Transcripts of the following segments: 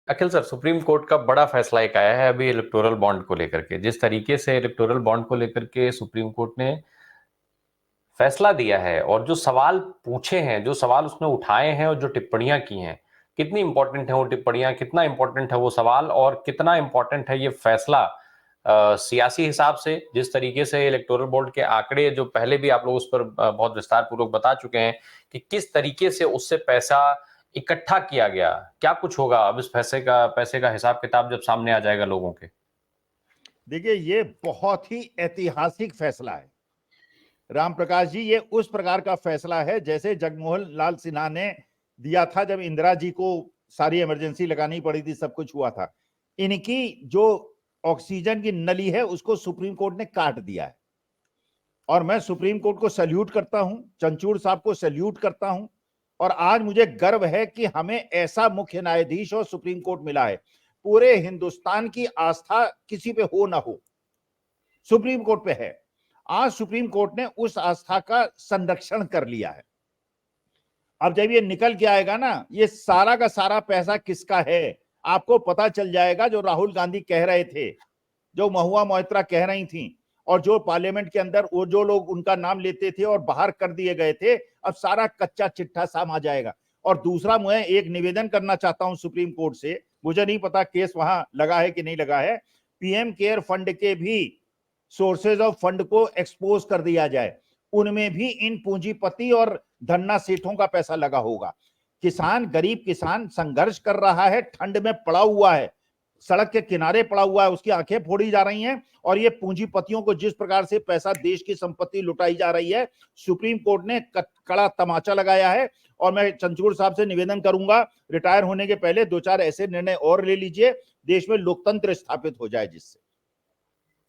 अखिल sir, supreme court का बड़ा फैसला एक आया है अभी इलेक्टोरल बॉन्ड को लेकर के। जिस तरीके से इलेक्टोरल बॉन्ड को लेकर के सुप्रीम कोर्ट ने फैसला दिया है और जो सवाल पूछे हैं, जो सवाल उसने उठाए हैं और जो टिप्पणियां की हैं, कितनी इंपॉर्टेंट है वो टिप्पणियां, कितना इंपॉर्टेंट है वो सवाल और कितना इंपॉर्टेंट है ये फैसला सियासी हिसाब से। जिस तरीके से इलेक्टोरल बोर्ड के आंकड़े जो पहले भी आप लोग उस पर बहुत विस्तार पूर्वक बता चुके हैं कि किस तरीके से उससे पैसा इकट्ठा किया गया, क्या कुछ होगा अब इस पैसे का हिसाब किताब जब सामने आ जाएगा लोगों के। देखिए, ये बहुत ही ऐतिहासिक फैसला है राम प्रकाश जी। ये उस प्रकार का फैसला है जैसे जगमोहन लाल सिन्हा ने दिया था जब इंदिरा जी को सारी इमरजेंसी लगानी पड़ी थी, सब कुछ हुआ था। इनकी जो ऑक्सीजन की नली है उसको सुप्रीम कोर्ट ने काट दिया है और मैं सुप्रीम कोर्ट को सैल्यूट करता हूं, चंचूड़ साहब को सैल्यूट करता हूं। और आज मुझे गर्व है कि हमें ऐसा मुख्य न्यायाधीश और सुप्रीम कोर्ट मिला है। पूरे हिंदुस्तान की आस्था किसी पे हो ना हो, सुप्रीम कोर्ट पे है। आज सुप्रीम कोर्ट ने उस आस्था का संरक्षण कर लिया है। अब जब ये निकल के आएगा ना, ये सारा का सारा पैसा किसका है आपको पता चल जाएगा। जो राहुल गांधी कह रहे थे, जो महुआ मोइत्रा कह रही थी, और जो पार्लियामेंट के अंदर वो जो लोग उनका नाम लेते थे और बाहर कर दिए गए थे, अब सारा कच्चा चिट्ठा साम आ जाएगा। और दूसरा, मैं एक निवेदन करना चाहता हूं सुप्रीम कोर्ट से, मुझे नहीं पता केस वहां लगा है कि नहीं लगा है, पीएम केयर फंड के भी सोर्सेज ऑफ फंड को एक्सपोज कर दिया जाए, उनमें भी इन पूंजीपति और धन्ना सेठों का पैसा लगा होगा। किसान, गरीब किसान संघर्ष कर रहा है, ठंड में पड़ा हुआ है, सड़क के किनारे पड़ा हुआ है, उसकी आंखें फोड़ी जा रही हैं, और ये पूंजीपतियों को जिस प्रकार से पैसा, देश की संपत्ति लुटाई जा रही है, सुप्रीम कोर्ट ने कड़ा तमाचा लगाया है। और मैं चंचूड़ साहब से निवेदन करूंगा, रिटायर होने के पहले 2-4 ऐसे निर्णय और ले लीजिए, देश में लोकतंत्र स्थापित हो जाए जिससे।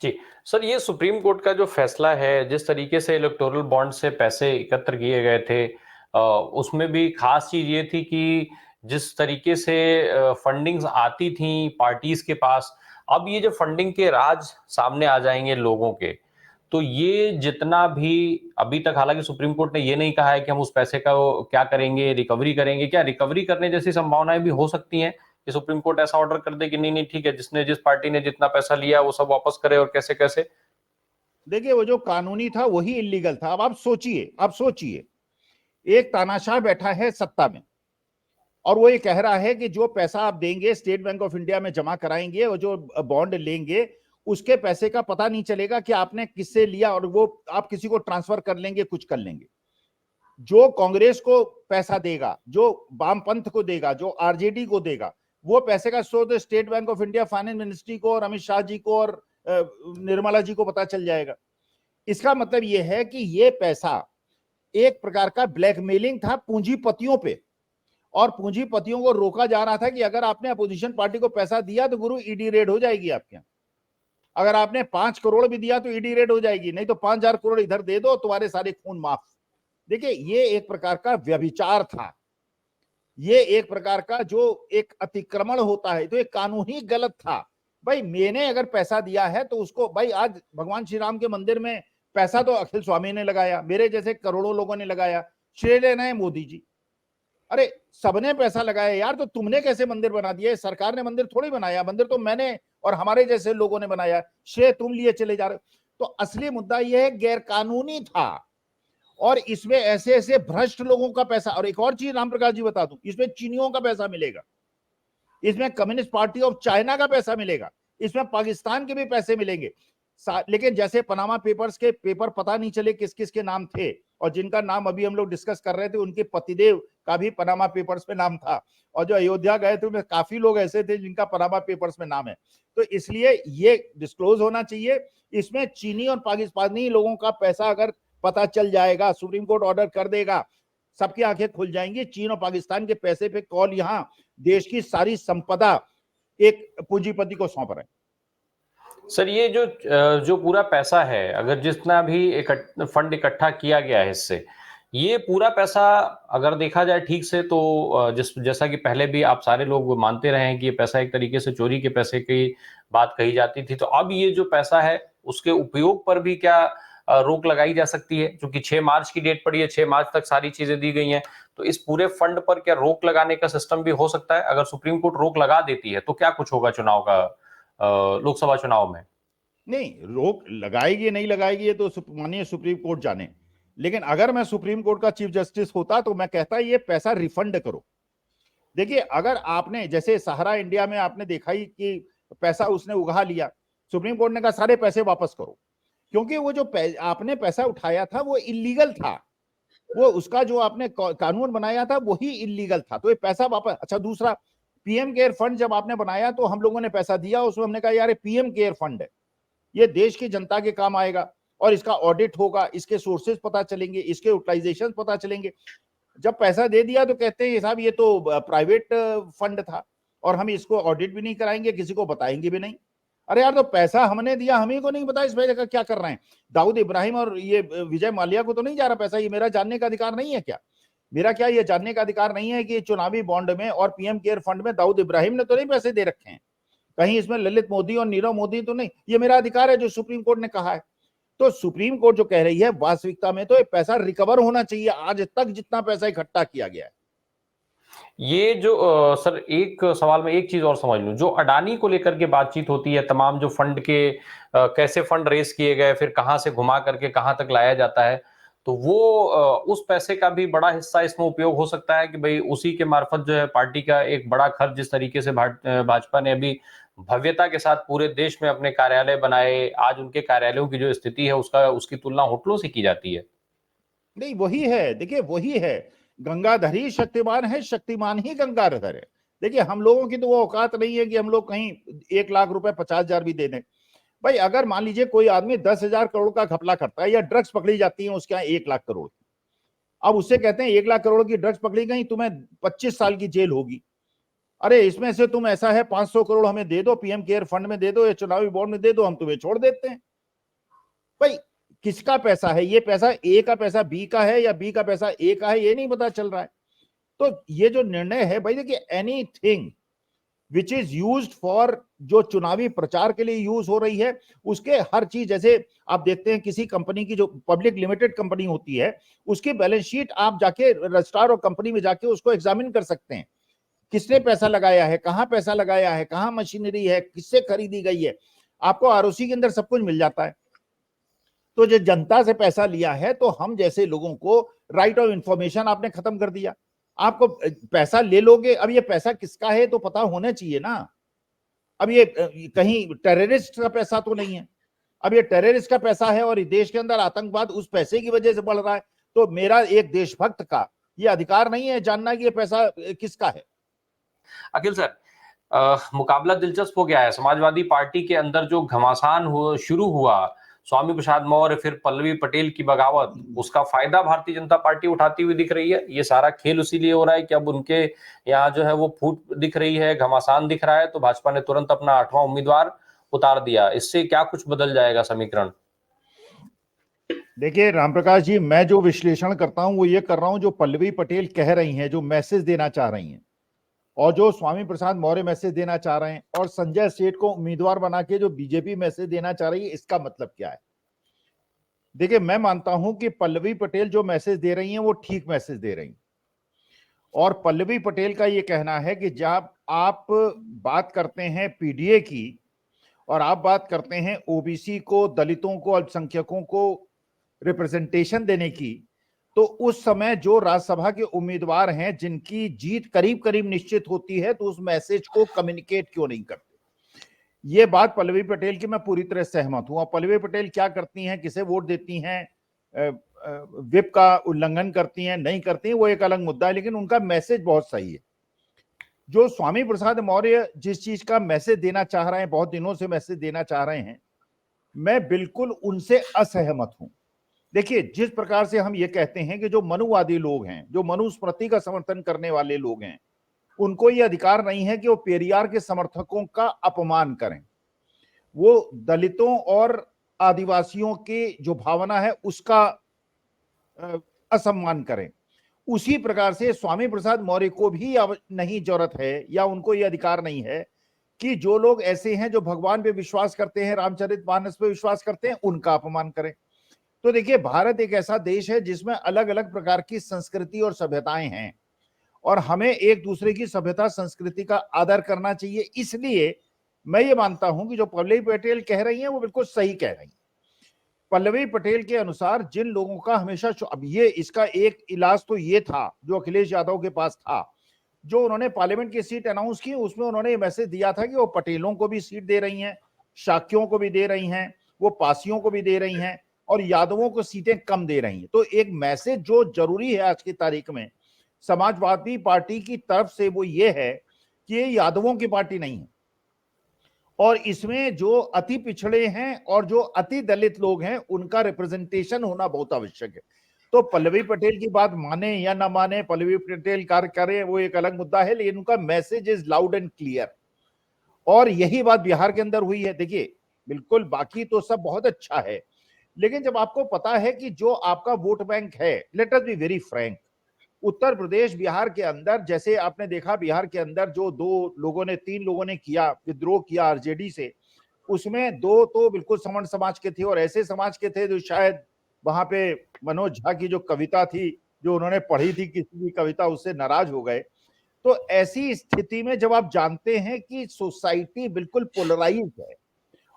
जी सर, ये सुप्रीम कोर्ट का जो फैसला है, जिस तरीके से इलेक्टोरल बॉन्ड से पैसे एकत्र किए गए थे, उसमें भी खास चीज ये थी कि जिस तरीके से फंडिंग्स आती थी पार्टीज के पास, अब ये जो फंडिंग के राज सामने आ जाएंगे लोगों के, तो ये जितना भी अभी तक, हालांकि सुप्रीम कोर्ट ने ये नहीं कहा है कि हम उस पैसे का क्या करेंगे, रिकवरी करेंगे, क्या रिकवरी करने जैसी संभावनाएं भी हो सकती हैं कि सुप्रीम कोर्ट ऐसा ऑर्डर कर दे कि नहीं नहीं ठीक है, जिसने जिस पार्टी ने जितना पैसा लिया वो सब वापस करे, और कैसे कैसे। देखिए, वो जो कानूनी था वही इलीगल था। अब आप सोचिए, अब सोचिए, एक तानाशाह बैठा है सत्ता में और वो ये कह रहा है कि जो पैसा आप देंगे, स्टेट बैंक ऑफ इंडिया में जमा कराएंगे और जो बॉन्ड लेंगे, उसके पैसे का पता नहीं चलेगा कि आपने किससे लिया, और वो आप किसी को ट्रांसफर कर लेंगे, कुछ कर लेंगे। जो कांग्रेस को पैसा देगा, जो वामपंथ को देगा, जो आरजेडी को देगा, वो पैसे का स्रोत state bank of India, finance ministry को और अमित शाह जी को और निर्मला जी को पता चल जाएगा। इसका मतलब यह है कि ये पैसा एक प्रकार का ब्लैकमेलिंग था पूंजीपतियों पे, और पूंजीपतियों को रोका जा रहा था कि अगर आपने अपोजिशन पार्टी को पैसा दिया तो गुरु ईडी रेड हो जाएगी आपके यहाँ। अगर आपने 5 करोड़ भी दिया तो ईडी रेड हो जाएगी, नहीं तो 5,000 करोड़ इधर दे दो, तुम्हारे सारे खून माफ। देखिए, ये एक प्रकार का व्यभिचार था, ये एक प्रकार का जो एक अतिक्रमण होता है, तो ये कानूनी गलत था। भाई, मैंने अगर पैसा दिया है तो उसको, भाई आज भगवान श्री राम के मंदिर में पैसा तो अखिल स्वामी ने लगाया, मेरे जैसे करोड़ों लोगों ने लगाया, श्रेय लेना है मोदी जी। अरे सबने पैसा लगाया यार, तो तुमने कैसे मंदिर बना दिया? सरकार ने मंदिर थोड़ी बनाया, मंदिर तो मैंने और हमारे जैसे लोगों ने बनाया, श्रेय तुम लिए चले जा रहे हो। तो असली मुद्दा यह है, गैर कानूनी था, और इसमें ऐसे ऐसे भ्रष्ट लोगों का पैसा। और एक और चीज राम प्रकाश जी बता दूं, इसमें चीनियों का पैसा मिलेगा, इसमें कम्युनिस्ट पार्टी ऑफ चाइना का पैसा मिलेगा, इसमें पाकिस्तान के भी पैसे मिलेंगे। लेकिन जैसे पनामा पेपर्स के पेपर पता नहीं चले किस किस के नाम थे, और जिनका नाम अभी हम लोग डिस्कस कर रहे थे, उनके पतिदेव का भी पनामा पेपर्स में नाम था, और जो अयोध्या गए थे उनमें काफी लोग ऐसे थे जिनका पनामा पेपर्स में नाम है। तो इसलिए ये डिस्क्लोज होना चाहिए। इसमें चीनी और पाकिस्तानी लोगों का पैसा अगर पता चल जाएगा, सुप्रीम कोर्ट ऑर्डर कर देगा, सबकी आंखें खुल जाएंगी। चीन और पाकिस्तान के पैसे पे कॉल, यहां देश की सारी संपदा एक पूंजीपति को सौंप रहे हैं। सर, ये जो पूरा पैसा है, अगर जितना भी फंड इकट्ठा किया गया है इससे, ये पूरा पैसा अगर देखा जाए ठीक से, तो जैसा कि पहले भी आप सारे लोग मानते रहे हैं कि ये पैसा एक तरीके से चोरी के पैसे की बात कही जाती थी, तो अब ये जो पैसा है उसके उपयोग पर भी क्या रोक लगाई जा सकती है, क्योंकि 6 मार्च की डेट पड़ी है, 6 मार्च तक सारी चीजें दी गई हैं, तो इस पूरे फंड पर क्या रोक लगाने का सिस्टम भी हो सकता है? अगर सुप्रीम कोर्ट रोक लगा देती है तो क्या कुछ होगा चुनाव का, लोकसभा चुनाव में? नहीं, रोक लगाएगी नहीं लगाएगी ये तो मानिए सुप्रीम कोर्ट जाने, लेकिन अगर मैं सुप्रीम कोर्ट का चीफ जस्टिस होता तो मैं कहता ये पैसा रिफंड करो। देखिए, अगर आपने जैसे सहारा इंडिया में आपने देखा ही कि पैसा उसने उगा लिया, सुप्रीम कोर्ट ने कहा सारे पैसे वापस करो, क्योंकि वो जो आपने पैसा उठाया था वो इलीगल था, वो उसका जो आपने कानून बनाया था वही इलीगल था, तो ये पैसा वापस। अच्छा, दूसरा, पीएम केयर फंड जब आपने बनाया तो हम लोगों ने पैसा दिया, उसमें हमने कहा यार पीएम केयर फंड है, ये देश की जनता के काम आएगा और इसका ऑडिट होगा, इसके सोर्सेज पता चलेंगे, इसके यूटिलाइजेशन पता चलेंगे। जब पैसा दे दिया तो कहते हैं साहब ये तो प्राइवेट फंड था और हम इसको ऑडिट भी नहीं कराएंगे, किसी को बताएंगे भी नहीं। अरे यार, तो पैसा हमने दिया, हम ही को नहीं बताया इस पैसे का क्या कर रहे हैं। दाऊद इब्राहिम और ये विजय माल्या को तो नहीं जा रहा पैसा, ये मेरा जानने का अधिकार नहीं है क्या? मेरा क्या ये जानने का अधिकार नहीं है कि चुनावी बॉन्ड में और पीएम केयर फंड में दाऊद इब्राहिम ने तो नहीं पैसे दे रखे हैं, कहीं इसमें ललित मोदी और नीरव मोदी तो नहीं? ये मेरा अधिकार है जो सुप्रीम कोर्ट ने कहा है। तो सुप्रीम कोर्ट जो कह रही है वास्तविकता में तो ये पैसा रिकवर होना चाहिए, आज तक जितना पैसा इकट्ठा किया गया है। ये जो सर, एक सवाल में एक चीज और समझ लूं, जो अडानी को लेकर के बातचीत होती है, तमाम जो फंड के कैसे फंड रेस किए गए, फिर कहां से घुमा करके कहां तक लाया जाता है, तो वो उस पैसे का भी बड़ा हिस्सा इसमें उपयोग हो सकता है कि भाई उसी के मार्फत जो है पार्टी का एक बड़ा खर्च, जिस तरीके से भाजपा ने अभी भव्यता के साथ पूरे देश में अपने कार्यालय बनाए, आज उनके कार्यालयों की जो स्थिति है उसका उसकी तुलना होटलों से की जाती है। नहीं, वही है, देखिए वही है, गंगाधर ही शक्तिमान है, शक्तिमान ही गंगाधर है। देखिए, हम लोगों की तो वो औकात नहीं है कि हम लोग कहीं 1 लाख रुपए 50,000 भी दे दें। भाई, अगर मान लीजिए कोई आदमी 10,000 करोड़ का घपला करता है या ड्रग्स पकड़ी जाती है उसके यहाँ 1 लाख करोड़, अब उससे कहते हैं 1 लाख करोड़ की ड्रग्स पकड़ी गई, तुम्हें 25 साल की जेल होगी। अरे इसमें से तुम ऐसा है 500 करोड़ हमें दे दो, पीएम केयर फंड में दे दो या चुनावी बॉन्ड में दे दो, हम तुम्हें छोड़ देते हैं। भाई, किसका पैसा है ये? पैसा ए का पैसा बी का है या बी का पैसा ए का है, ये नहीं पता चल रहा है। तो ये जो निर्णय है भाई, देखिए, anything which is used for, जो चुनावी प्रचार के लिए यूज हो रही है, उसके हर चीज, जैसे आप देखते हैं किसी कंपनी की जो पब्लिक लिमिटेड कंपनी होती है उसकी बैलेंस शीट आप जाके रजिस्ट्रार और कंपनी में जाके उसको एग्जामिन कर सकते हैं, किसने पैसा लगाया है, कहां पैसा लगाया है, कहां मशीनरी है, किससे खरीदी गई है, आपको आरओसी के अंदर सब कुछ मिल जाता है। तो जो जनता से पैसा लिया है तो हम जैसे लोगों को राइट ऑफ इंफॉर्मेशन आपने खत्म कर दिया। आपको पैसा ले लोगे, अब ये पैसा किसका है तो पता होना चाहिए ना। अब ये कहीं टेररिस्ट का पैसा तो नहीं है। अब ये टेररिस्ट का पैसा है और देश के अंदर आतंकवाद उस पैसे की वजह से बढ़ रहा है, तो मेरा एक देशभक्त का ये अधिकार नहीं है जानना कि ये पैसा किसका है। अखिल सर, मुकाबला दिलचस्प हो गया है। समाजवादी पार्टी के अंदर जो घमासान शुरू हुआ, स्वामी प्रसाद मौर्य फिर पल्लवी पटेल की बगावत, उसका फायदा भारतीय जनता पार्टी उठाती हुई दिख रही है। ये सारा खेल उसीलिए हो रहा है कि अब उनके यहाँ जो है वो फूट दिख रही है, घमासान दिख रहा है, तो भाजपा ने तुरंत अपना 8वां उम्मीदवार उतार दिया। इससे क्या कुछ बदल जाएगा समीकरण? देखिए रामप्रकाश जी, मैं जो विश्लेषण करता हूं वो ये कर रहा हूं जो पल्लवी पटेल कह रही हैं, जो मैसेज देना चाह रही हैं, और जो स्वामी प्रसाद मौर्य मैसेज देना चाह रहे हैं, और संजय सेठ को उम्मीदवार बना के जो बीजेपी मैसेज देना चाह रही है, इसका मतलब क्या है। देखिए, मैं मानता हूं कि पल्लवी पटेल जो मैसेज दे रही हैं वो ठीक मैसेज दे रही हैं। और पल्लवी पटेल का ये कहना है कि जब आप बात करते हैं पीडीए की और आप बात करते हैं ओबीसी को, दलितों को, अल्पसंख्यकों को रिप्रेजेंटेशन देने की, तो उस समय जो राज्यसभा के उम्मीदवार हैं जिनकी जीत करीब करीब निश्चित होती है, तो उस मैसेज को कम्युनिकेट क्यों नहीं करते। ये बात पल्लवी पटेल की मैं पूरी तरह सहमत हूं। और पल्लवी पटेल क्या करती हैं, किसे वोट देती हैं, विप का उल्लंघन करती हैं, नहीं करती हैं, वो एक अलग मुद्दा है, लेकिन उनका मैसेज बहुत सही है। जो स्वामी प्रसाद मौर्य जिस चीज का मैसेज देना चाह रहे हैं, बहुत दिनों से मैसेज देना चाह रहे हैं, मैं बिल्कुल उनसे असहमत हूं। देखिए, जिस प्रकार से हम ये कहते हैं कि जो मनुवादी लोग हैं, जो मनुस्मृति का समर्थन करने वाले लोग हैं, उनको ये अधिकार नहीं है कि वो पेरियार के समर्थकों का अपमान करें, वो दलितों और आदिवासियों की जो भावना है उसका असम्मान करें। उसी प्रकार से स्वामी प्रसाद मौर्य को भी अब नहीं जरूरत है या उनको ये अधिकार नहीं है कि जो लोग ऐसे हैं जो भगवान पे विश्वास करते हैं, रामचरितमानस पे विश्वास करते हैं, उनका अपमान करें। तो देखिए, भारत एक ऐसा देश है जिसमें अलग अलग प्रकार की संस्कृति और सभ्यताएं हैं, और हमें एक दूसरे की सभ्यता संस्कृति का आदर करना चाहिए। इसलिए मैं ये मानता हूं कि जो पल्लवी पटेल कह रही हैं वो बिल्कुल सही कह रही हैं। पल्लवी पटेल के अनुसार जिन लोगों का हमेशा, अब ये इसका एक इलाज तो ये था जो अखिलेश यादव के पास था, जो उन्होंने पार्लियामेंट की सीट अनाउंस की, उसमें उन्होंने ये मैसेज दिया था कि वो पटेलों को भी सीट दे रही हैं, शाक्यों को भी दे रही हैं, वो पासियों को भी दे रही हैं, और यादवों को सीटें कम दे रही हैं। तो एक मैसेज जो जरूरी है आज की तारीख में समाजवादी पार्टी की तरफ से, वो ये है कि ये यादवों की पार्टी नहीं है, और इसमें जो अति पिछड़े हैं और जो अति दलित लोग हैं उनका रिप्रेजेंटेशन होना बहुत आवश्यक है। तो पल्लवी पटेल की बात माने या ना माने, पल्लवी पटेल कार्य करे, वो एक अलग मुद्दा है, लेकिन उनका message is loud and clear. और यही बात बिहार के अंदर हुई है। देखिए, बिल्कुल बाकी तो सब बहुत अच्छा है, लेकिन जब आपको पता है कि जो आपका वोट बैंक है, let us be very frank, Uttar Pradesh Bihar के अंदर, जैसे आपने देखा बिहार के अंदर जो तीन लोगों ने किया विद्रोह किया आरजेडी से, उसमें दो तो बिल्कुल सवर्ण समाज के थे और ऐसे समाज के थे जो शायद वहां पे मनोज झा की जो कविता थी, जो उन्होंने पढ़ी थी किसी की कविता, उससे नाराज हो गए। तो ऐसी स्थिति में जब आप जानते हैं कि सोसाइटी बिल्कुल पोलराइज है,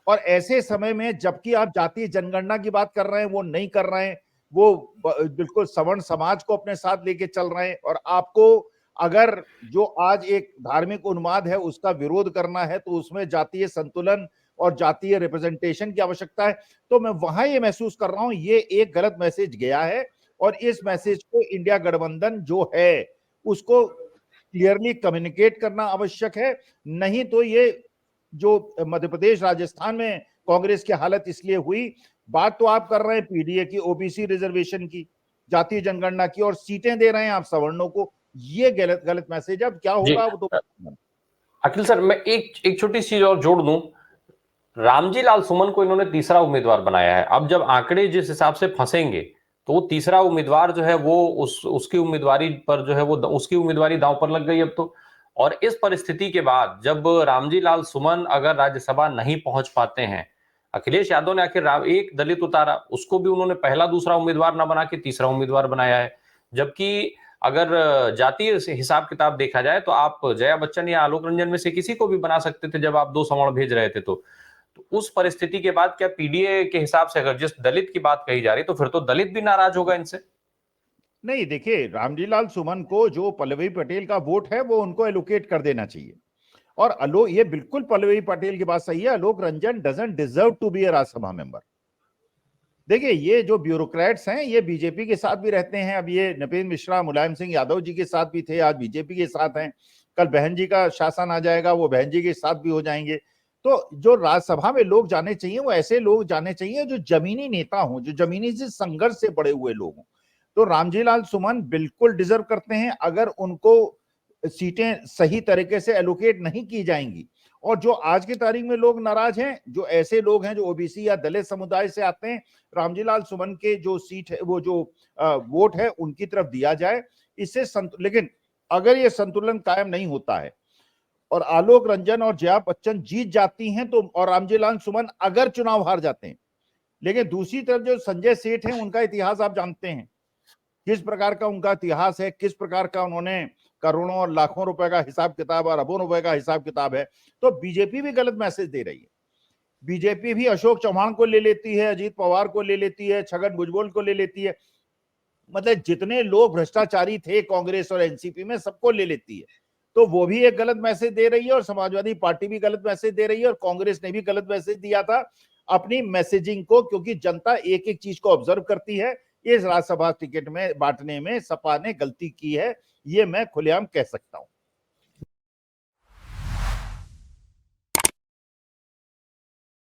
और ऐसे समय में जबकि आप जातीय जनगणना की बात कर रहे हैं, वो नहीं कर रहे हैं, वो बिल्कुल सवर्ण समाज को अपने साथ लेके चल रहे हैं, और आपको अगर जो आज एक धार्मिक उन्माद है उसका विरोध करना है तो उसमें जातीय संतुलन और जातीय रिप्रेजेंटेशन की आवश्यकता है। तो मैं वहां ये महसूस कर रहा हूं ये एक गलत मैसेज गया है, और इस मैसेज को इंडिया गठबंधन जो है उसको क्लियरली कम्युनिकेट करना आवश्यक है। नहीं तो ये जो मध्य प्रदेश राजस्थान में कांग्रेस की हालत इसलिए हुई, बात तो आप कर रहे हैं पीडीए की, ओबीसी रिजर्वेशन की, जातीय जनगणना की, और सीटें दे रहे हैं आप सवर्णों को, ये गलत मैसेज। अब क्या होगा वो तो। अखिल सर, मैं एक छोटी चीज और जोड़ दूं। रामजी लाल सुमन को इन्होंने तीसरा उम्मीदवार बनाया है। अब जब आंकड़े जिस हिसाब से फंसेंगे तो वो तीसरा उम्मीदवार जो है वो उसकी उम्मीदवारी पर जो है वो उसकी उम्मीदवारी दांव पर लग गई अब तो। और इस परिस्थिति के बाद जब रामजी लाल सुमन अगर राज्यसभा नहीं पहुंच पाते हैं, अखिलेश यादव ने आखिर एक दलित उतारा, उसको भी उन्होंने पहला दूसरा उम्मीदवार ना बना के तीसरा उम्मीदवार बनाया है। जबकि अगर जातीय हिसाब किताब देखा जाए तो आप जया बच्चन या आलोक रंजन में से किसी को भी बना सकते थे जब आप दो सवर्ण भेज रहे थे। तो उस परिस्थिति के बाद क्या पीडीए के हिसाब से अगर जिस दलित की बात कही जा रही तो फिर तो दलित भी नाराज होगा इनसे? नहीं, देखिए, रामजी लाल सुमन को जो पल्लवी पटेल का वोट है वो उनको एलोकेट कर देना चाहिए। और आलोक, ये बिल्कुल पल्लवी पटेल की बात सही है, Alok Ranjan doesn't deserve to be a Rajya Sabha member. देखिए, ये जो ब्यूरोक्रेट्स हैं ये बीजेपी के साथ भी रहते हैं। अब ये नपेंद्र मिश्रा मुलायम सिंह यादव जी के साथ भी थे, आज बीजेपी के साथ हैं, कल बहन जी का शासन आ जाएगा, वो बहन जी के साथ भी हो जाएंगे। तो जो राज्यसभा में लोग जाने चाहिए वो ऐसे लोग जाने चाहिए जो जमीनी नेता हों, जो जमीनी से संघर्ष से बड़े हुए लोग हों। तो रामजी लाल सुमन बिल्कुल डिजर्व करते हैं। अगर उनको सीटें सही तरीके से एलोकेट नहीं की जाएंगी, और जो आज की तारीख में लोग नाराज हैं, जो ऐसे लोग हैं जो ओबीसी या दलित समुदाय से आते हैं, रामजी लाल सुमन के जो सीट है, वो जो वोट है उनकी तरफ दिया जाए। इससे लेकिन अगर ये संतुलन कायम नहीं होता है और आलोक रंजन और जया बच्चन जीत जाती हैं तो, और रामजी लाल सुमन अगर चुनाव हार जाते हैं, लेकिन दूसरी तरफ जो संजय सेठ हैं उनका इतिहास आप जानते हैं, किस प्रकार का उनका इतिहास है, किस प्रकार का उन्होंने करोड़ों और लाखों रुपए का हिसाब किताब और अरबों रुपए का हिसाब किताब है। तो बीजेपी भी गलत मैसेज दे रही है। बीजेपी भी अशोक चौहान को ले लेती है, अजीत पवार को ले लेती है, छगन भुजबल को ले लेती है, मतलब जितने लोग भ्रष्टाचारी थे कांग्रेस और एनसीपी में सबको ले लेती है। तो वो भी एक गलत मैसेज दे रही है, और समाजवादी पार्टी भी गलत मैसेज दे रही है, और कांग्रेस ने भी गलत मैसेज दिया था अपनी मैसेजिंग को, क्योंकि जनता एक एक चीज को ऑब्जर्व करती है। इस राज्यसभा टिकट में बांटने में सपा ने गलती की है, ये मैं खुलेआम कह सकता हूं।